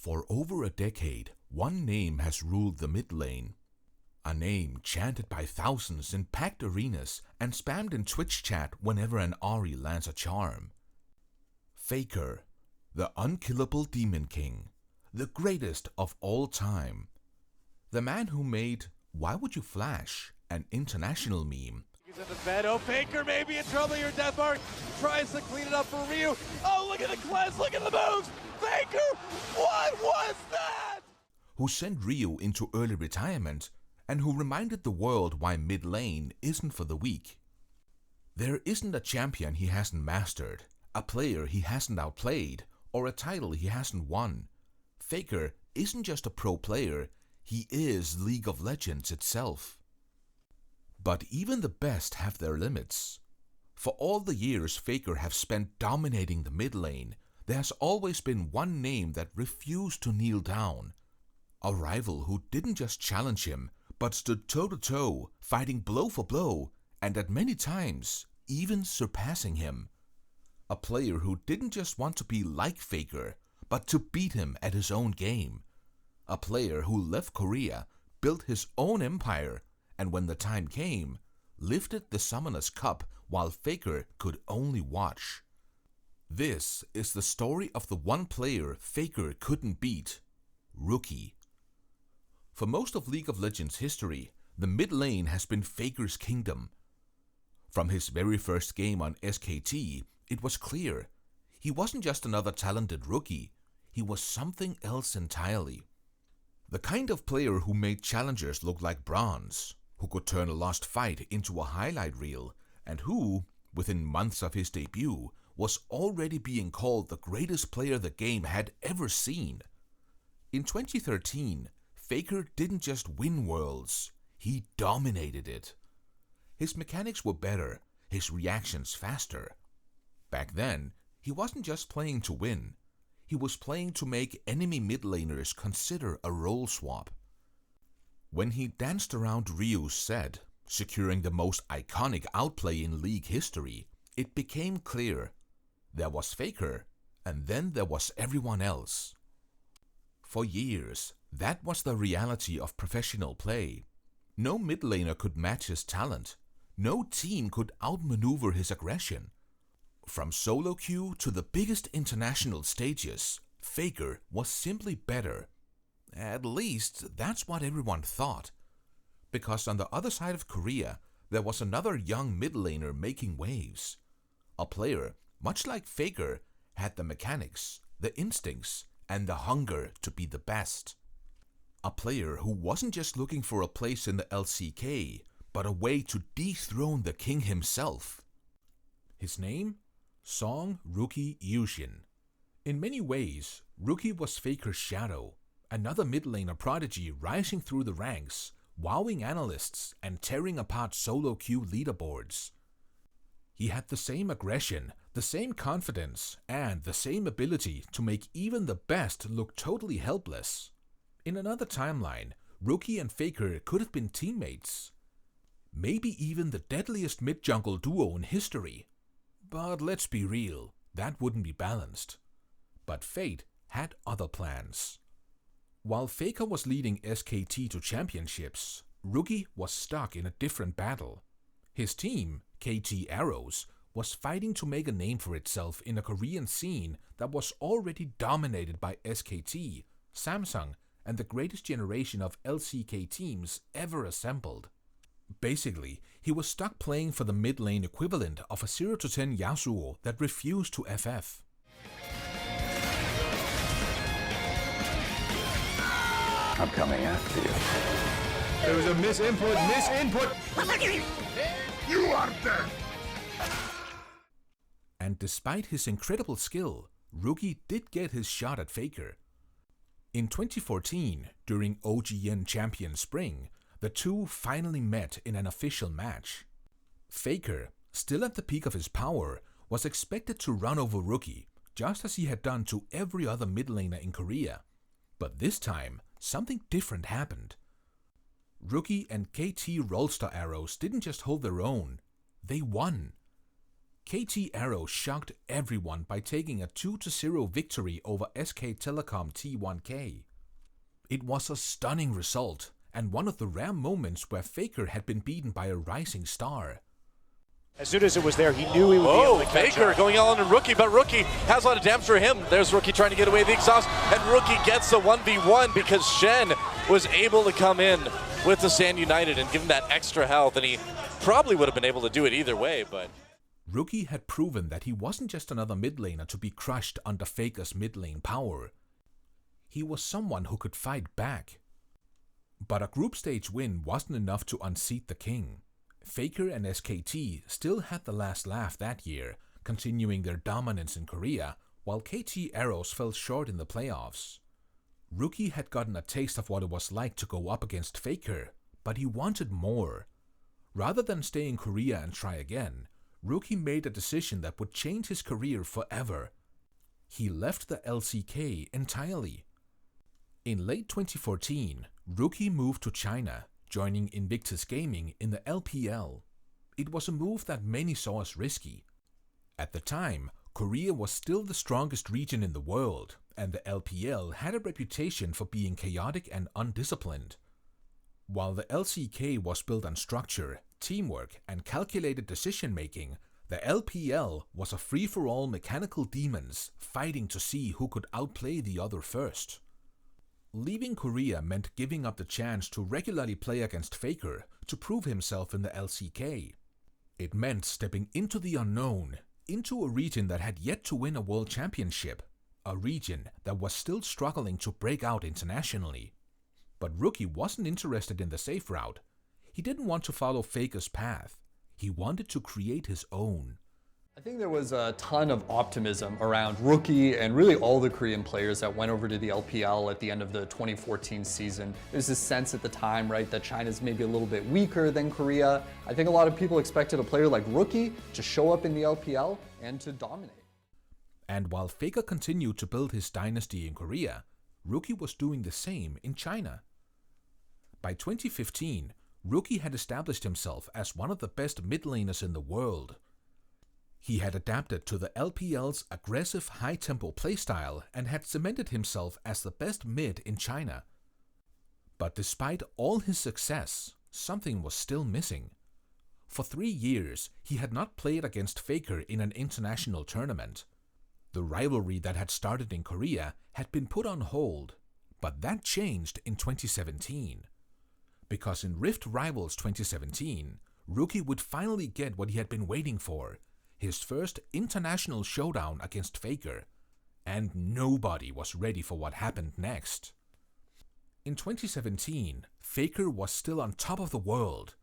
For over a decade, one name has ruled the mid lane. A name chanted by thousands in packed arenas and spammed in Twitch chat whenever an Ahri lands a charm. Faker, the unkillable Demon King, the greatest of all time. The man who made "Why Would You Flash?" an international meme. He's in the bed. Oh, Faker may be in trouble here. Deathmark tries to clean it up for Ryu. Oh, look at the cleanse, look at the moves. Faker, what was that? Who sent Ryu into early retirement and who reminded the world why mid lane isn't for the weak. There isn't a champion he hasn't mastered, a player he hasn't outplayed, or a title he hasn't won. Faker isn't just a pro player, he is League of Legends itself. But even the best have their limits. For all the years Faker have spent dominating the mid lane, there has always been one name that refused to kneel down. A rival who didn't just challenge him, but stood toe to toe, fighting blow for blow, and at many times even surpassing him. A player who didn't just want to be like Faker, but to beat him at his own game. A player who left Korea, built his own empire, and when the time came, lifted the Summoner's Cup while Faker could only watch. This is the story of the one player Faker couldn't beat, Rookie. For most of League of Legends history, the mid lane has been Faker's kingdom. From his very first game on SKT, it was clear he wasn't just another talented rookie, he was something else entirely. The kind of player who made challengers look like bronze, who could turn a lost fight into a highlight reel, and who, within months of his debut, was already being called the greatest player the game had ever seen. In 2013, Faker didn't just win Worlds, he dominated it. His mechanics were better, his reactions faster. Back then, he wasn't just playing to win, he was playing to make enemy mid laners consider a role swap. When he danced around Ryu's set, securing the most iconic outplay in League history, it became clear. There was Faker, and then there was everyone else. For years, that was the reality of professional play. No mid laner could match his talent. No team could outmaneuver his aggression. From solo queue to the biggest international stages, Faker was simply better. At least, that's what everyone thought. Because on the other side of Korea, there was another young mid laner making waves. A player, much like Faker, had the mechanics, the instincts, and the hunger to be the best. A player who wasn't just looking for a place in the LCK, but a way to dethrone the king himself. His name? Song Rookie Yushin. In many ways, Rookie was Faker's shadow, another mid laner prodigy rising through the ranks, wowing analysts and tearing apart solo queue leaderboards. He had the same aggression, the same confidence, and the same ability to make even the best look totally helpless. In another timeline, Rookie and Faker could have been teammates. Maybe even the deadliest mid-jungle duo in history. But let's be real, that wouldn't be balanced. But fate had other plans. While Faker was leading SKT to championships, Rookie was stuck in a different battle. His team, KT Arrows, was fighting to make a name for itself in a Korean scene that was already dominated by SKT, Samsung, and the greatest generation of LCK teams ever assembled. Basically, he was stuck playing for the mid lane equivalent of a 0-10 Yasuo that refused to FF. I'm coming after you. There was a misinput! You are dead! And despite his incredible skill, Rookie did get his shot at Faker. In 2014, during OGN Champion Spring, the two finally met in an official match. Faker, still at the peak of his power, was expected to run over Rookie, just as he had done to every other mid laner in Korea. But this time, something different happened. Rookie and KT Rolster Arrows didn't just hold their own, they won. KT Arrow shocked everyone by taking a 2-0 victory over SK Telecom T1K. It was a stunning result, and one of the rare moments where Faker had been beaten by a rising star. As soon as it was there, he knew he would be able to catch Faker up. going all in on Rookie, but Rookie has a lot of damage for him. There's Rookie trying to get away the exhaust, and Rookie gets the 1v1 because Shen was able to come in with the Sand United and give him that extra health, and he probably would have been able to do it either way, but... Rookie had proven that he wasn't just another mid laner to be crushed under Faker's mid lane power. He was someone who could fight back. But a group stage win wasn't enough to unseat the king. Faker and SKT still had the last laugh that year, continuing their dominance in Korea, while KT Arrows fell short in the playoffs. Rookie had gotten a taste of what it was like to go up against Faker, but he wanted more. Rather than stay in Korea and try again, Rookie made a decision that would change his career forever. He left the LCK entirely. In late 2014, Rookie moved to China, joining Invictus Gaming in the LPL. It was a move that many saw as risky. At the time, Korea was still the strongest region in the world, and the LPL had a reputation for being chaotic and undisciplined. While the LCK was built on structure, teamwork, and calculated decision-making, the LPL was a free-for-all mechanical demons fighting to see who could outplay the other first. Leaving Korea meant giving up the chance to regularly play against Faker to prove himself in the LCK. It meant stepping into the unknown, into a region that had yet to win a world championship, a region that was still struggling to break out internationally. But Rookie wasn't interested in the safe route. He didn't want to follow Faker's path. He wanted to create his own. I think there was a ton of optimism around Rookie and really all the Korean players that went over to the LPL at the end of the 2014 season. There's this sense at the time, right, that China's maybe a little bit weaker than Korea. I think a lot of people expected a player like Rookie to show up in the LPL and to dominate. And while Faker continued to build his dynasty in Korea, Rookie was doing the same in China. By 2015, Rookie had established himself as one of the best mid laners in the world. He had adapted to the LPL's aggressive high-tempo playstyle and had cemented himself as the best mid in China. But despite all his success, something was still missing. For 3 years, he had not played against Faker in an international tournament. The rivalry that had started in Korea had been put on hold, but that changed in 2017. Because in Rift Rivals 2017, Rookie would finally get what he had been waiting for, his first international showdown against Faker, and nobody was ready for what happened next. In 2017, Faker was still on top of the world.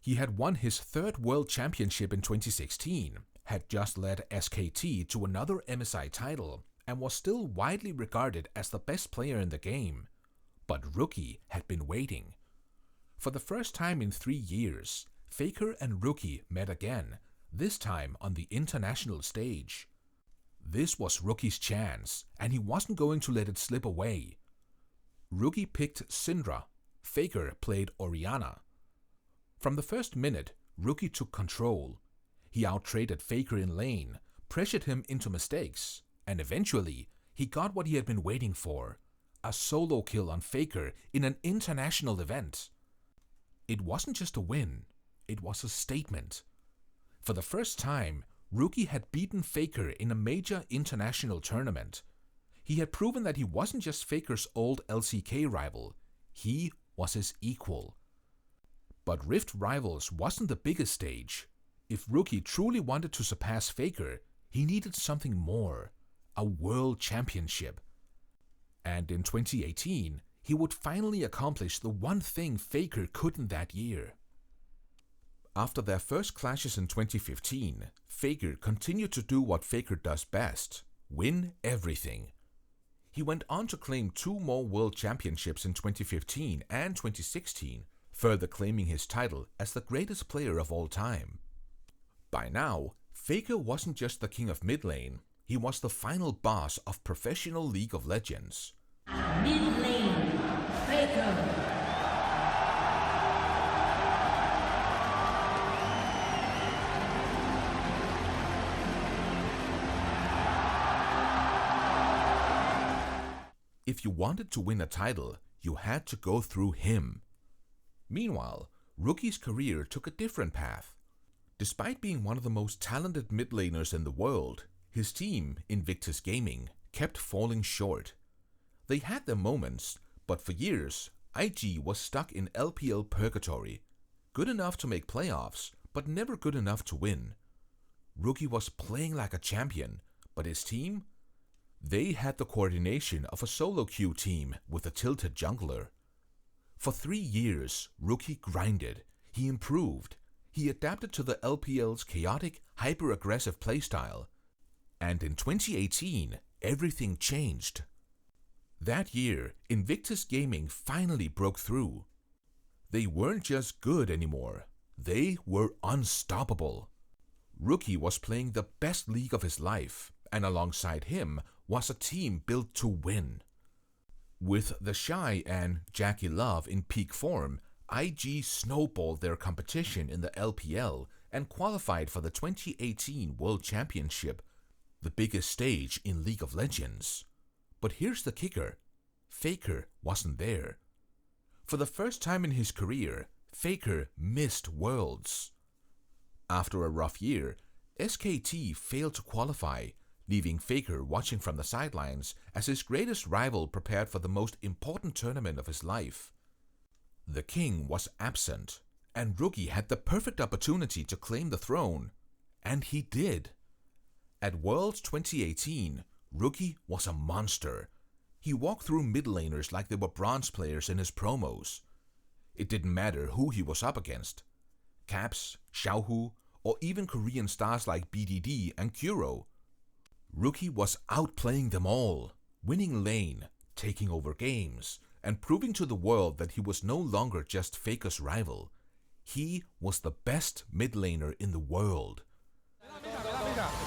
He had won his 3rd World Championship in 2016, had just led SKT to another MSI title, and was still widely regarded as the best player in the game. But Rookie had been waiting. For the first time in 3 years, Faker and Rookie met again, this time on the international stage. This was Rookie's chance, and he wasn't going to let it slip away. Rookie picked Syndra, Faker played Orianna. From the first minute, Rookie took control. He outtraded Faker in lane, pressured him into mistakes, and eventually, he got what he had been waiting for, a solo kill on Faker in an international event. It wasn't just a win, it was a statement. For the first time, Rookie had beaten Faker in a major international tournament. He had proven that he wasn't just Faker's old LCK rival, he was his equal. But Rift Rivals wasn't the biggest stage. If Rookie truly wanted to surpass Faker, he needed something more, a world championship. And in 2018, he would finally accomplish the one thing Faker couldn't that year. After their first clashes in 2015, Faker continued to do what Faker does best, win everything. He went on to claim 2 more world championships in 2015 and 2016, further claiming his title as the greatest player of all time. By now, Faker wasn't just the king of mid lane, he was the final boss of professional League of Legends. Mid lane, Faker. If you wanted to win a title, you had to go through him. Meanwhile, Rookie's career took a different path. Despite being one of the most talented mid laners in the world, his team, Invictus Gaming, kept falling short. They had their moments, but for years, IG was stuck in LPL purgatory. Good enough to make playoffs, but never good enough to win. Rookie was playing like a champion, but his team? They had the coordination of a solo queue team with a tilted jungler. For 3 years, Rookie grinded, he improved, he adapted to the LPL's chaotic, hyper-aggressive playstyle. And in 2018, everything changed. That year, Invictus Gaming finally broke through. They weren't just good anymore, they were unstoppable. Rookie was playing the best league of his life, and alongside him was a team built to win. With the Shy and Jackie Love in peak form, IG snowballed their competition in the LPL and qualified for the 2018 World Championship, the biggest stage in League of Legends. But here's the kicker, Faker wasn't there. For the first time in his career, Faker missed Worlds. After a rough year, SKT failed to qualify, leaving Faker watching from the sidelines as his greatest rival prepared for the most important tournament of his life. The king was absent, and Rookie had the perfect opportunity to claim the throne, and he did. At Worlds 2018, Rookie was a monster. He walked through mid laners like they were bronze players in his promos. It didn't matter who he was up against. Caps, Xiaohu, or even Korean stars like BDD and Kuro. Rookie was outplaying them all, winning lane, taking over games, and proving to the world that he was no longer just Faker's rival. He was the best mid laner in the world.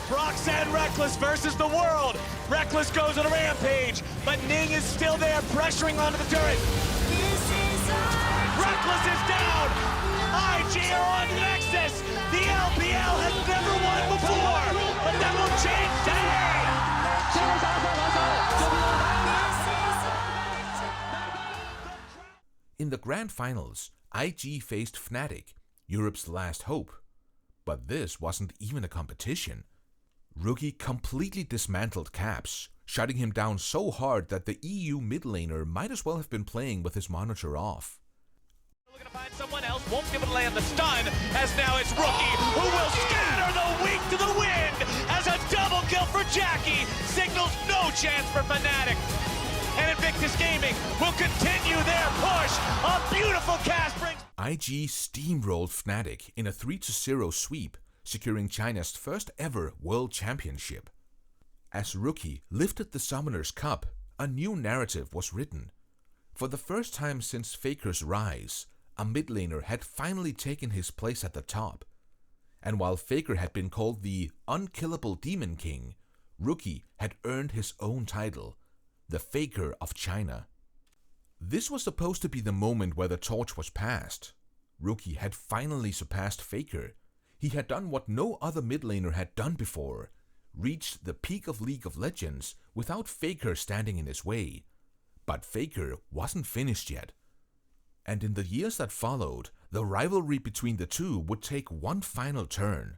Brox and Reckless versus the world. Reckless goes on a rampage, but Ning is still there pressuring onto the turret. Reckless is down. IG are on Nexus. The LPL has never won before, but that will change today. In the grand finals, IG faced Fnatic, Europe's last hope. But this wasn't even a competition. Rookie completely dismantled Caps, shutting him down so hard that the EU mid laner might as well have been playing with his monitor off. We're gonna find someone else, won't be able to land the stun, as now it's Rookie who will scatter the weak to the wind as a double kill for Jackie signals no chance for Fnatic. And Invictus Gaming will continue their push. A beautiful cast brings IG steamrolled Fnatic in a 3-0 sweep, securing China's first ever World Championship. As Rookie lifted the Summoner's Cup, a new narrative was written. For the first time since Faker's rise, a mid laner had finally taken his place at the top. And while Faker had been called the unkillable Demon King, Rookie had earned his own title, the Faker of China. This was supposed to be the moment where the torch was passed. Rookie had finally surpassed Faker. He had done what no other mid laner had done before, reached the peak of League of Legends without Faker standing in his way. But Faker wasn't finished yet. And in the years that followed, the rivalry between the two would take one final turn.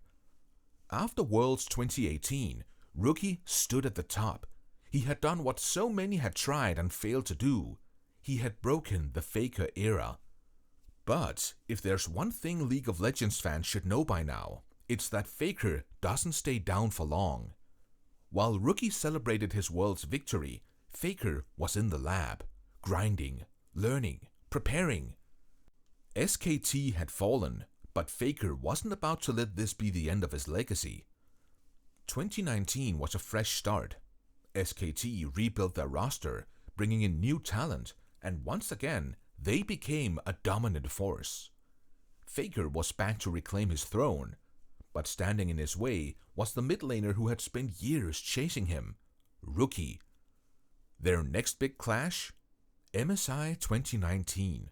After Worlds 2018, Rookie stood at the top. He had done what so many had tried and failed to do. He had broken the Faker era. But if there's one thing League of Legends fans should know by now, it's that Faker doesn't stay down for long. While Rookie celebrated his world's victory, Faker was in the lab, grinding, learning, preparing. SKT had fallen, but Faker wasn't about to let this be the end of his legacy. 2019 was a fresh start. SKT rebuilt their roster, bringing in new talent, and once again, they became a dominant force. Faker was back to reclaim his throne, but standing in his way was the mid laner who had spent years chasing him, Rookie. Their next big clash? MSI 2019.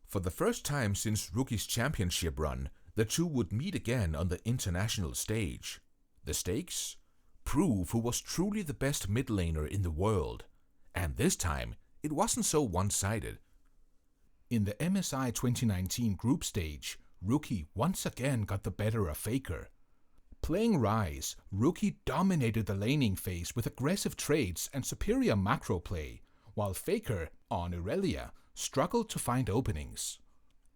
For the first time since Rookie's championship run, the two would meet again on the international stage. The stakes? Prove who was truly the best mid laner in the world. And this time, it wasn't so one-sided. In the MSI 2019 group stage, Rookie once again got the better of Faker. Playing Ryze, Rookie dominated the laning phase with aggressive trades and superior macro play, while Faker, on Irelia, struggled to find openings.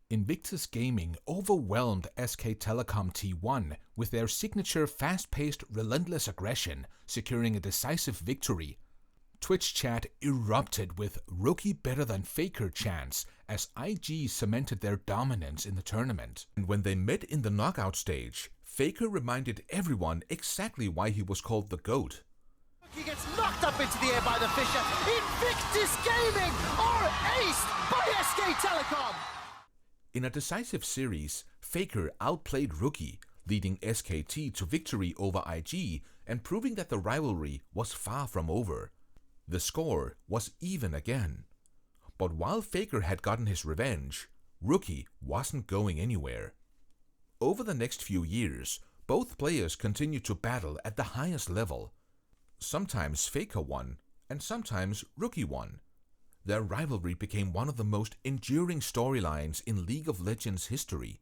Invictus Gaming overwhelmed SK Telecom T1 with their signature fast-paced, relentless aggression, securing a decisive victory. Twitch chat erupted with Rookie better than Faker chants as IG cemented their dominance in the tournament. And when they met in the knockout stage, Faker reminded everyone exactly why he was called the GOAT. He gets knocked up into the air by the Fisher. Invictus Gaming are aced by SK Telecom. In a decisive series, Faker outplayed Rookie, leading SKT to victory over IG and proving that the rivalry was far from over. The score was even again. But while Faker had gotten his revenge, Rookie wasn't going anywhere. Over the next few years, both players continued to battle at the highest level. Sometimes Faker won, and sometimes Rookie won. Their rivalry became one of the most enduring storylines in League of Legends history.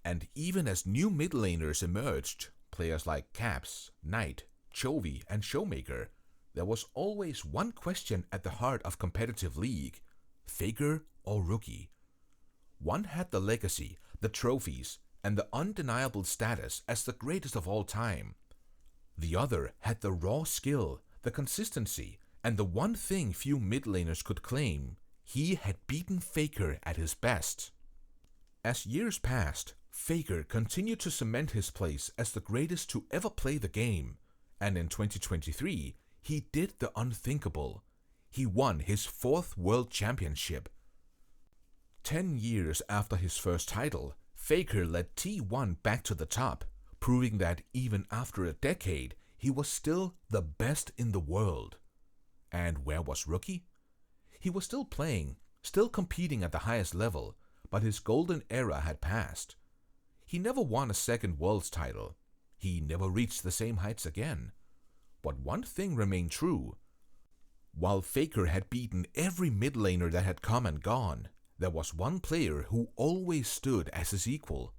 And even as new mid laners emerged, players like Caps, Knight, Chovy, and Showmaker, there was always one question at the heart of competitive League: Faker or Rookie? One had the legacy, the trophies, and the undeniable status as the greatest of all time. The other had the raw skill, the consistency, and the one thing few mid laners could claim: he had beaten Faker at his best. As years passed, Faker continued to cement his place as the greatest to ever play the game, and in 2023, he did the unthinkable. He won his 4th World Championship. 10 years after his first title, Faker led T1 back to the top, proving that even after a decade, he was still the best in the world. And where was Rookie? He was still playing, still competing at the highest level, but his golden era had passed. He never won a second Worlds title. He never reached the same heights again. But one thing remained true. While Faker had beaten every mid laner that had come and gone, there was one player who always stood as his equal.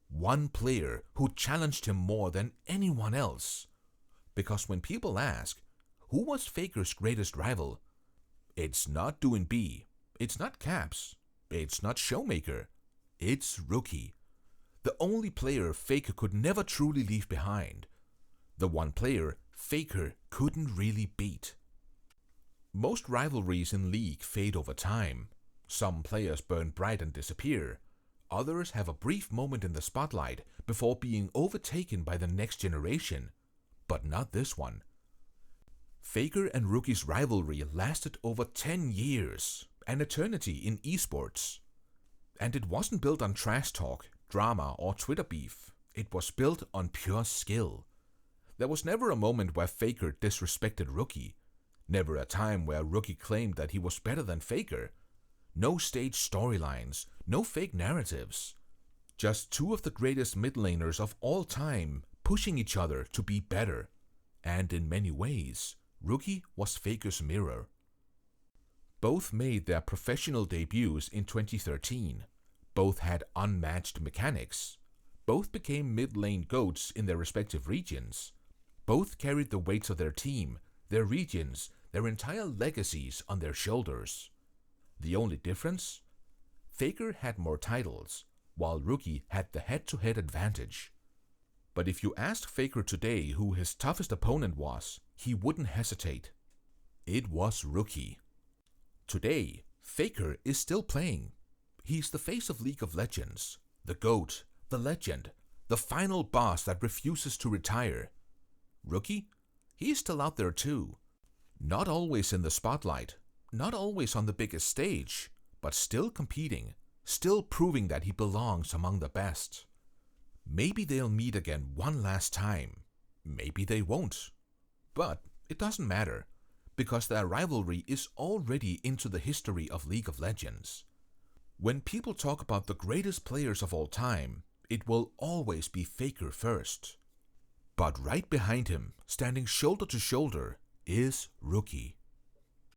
One player who challenged him more than anyone else. Because when people ask, who was Faker's greatest rival? It's not Doinb, it's not Caps, it's not Showmaker, it's Rookie. The only player Faker could never truly leave behind. The one player Faker couldn't really beat. Most rivalries in League fade over time. Some players burn bright and disappear. Others have a brief moment in the spotlight before being overtaken by the next generation. But not this one. Faker and Rookie's rivalry lasted over 10 years, an eternity in esports. And it wasn't built on trash talk, drama, or Twitter beef. It was built on pure skill. There was never a moment where Faker disrespected Rookie. Never a time where Rookie claimed that he was better than Faker. No staged storylines, no fake narratives. Just two of the greatest mid laners of all time pushing each other to be better. And in many ways, Rookie was Faker's mirror. Both made their professional debuts in 2013. Both had unmatched mechanics. Both became mid-lane GOATs in their respective regions. Both carried the weights of their team, their regions, their entire legacies on their shoulders. The only difference? Faker had more titles, while Rookie had the head-to-head advantage. But if you asked Faker today who his toughest opponent was, he wouldn't hesitate. It was Rookie. Today, Faker is still playing. He's the face of League of Legends, the GOAT, the legend, the final boss that refuses to retire. Rookie? He's still out there too. Not always in the spotlight, not always on the biggest stage, but still competing, still proving that he belongs among the best. Maybe they'll meet again one last time. Maybe they won't. But it doesn't matter, because their rivalry is already into the history of League of Legends. When people talk about the greatest players of all time, it will always be Faker first. But right behind him, standing shoulder to shoulder, is Rookie.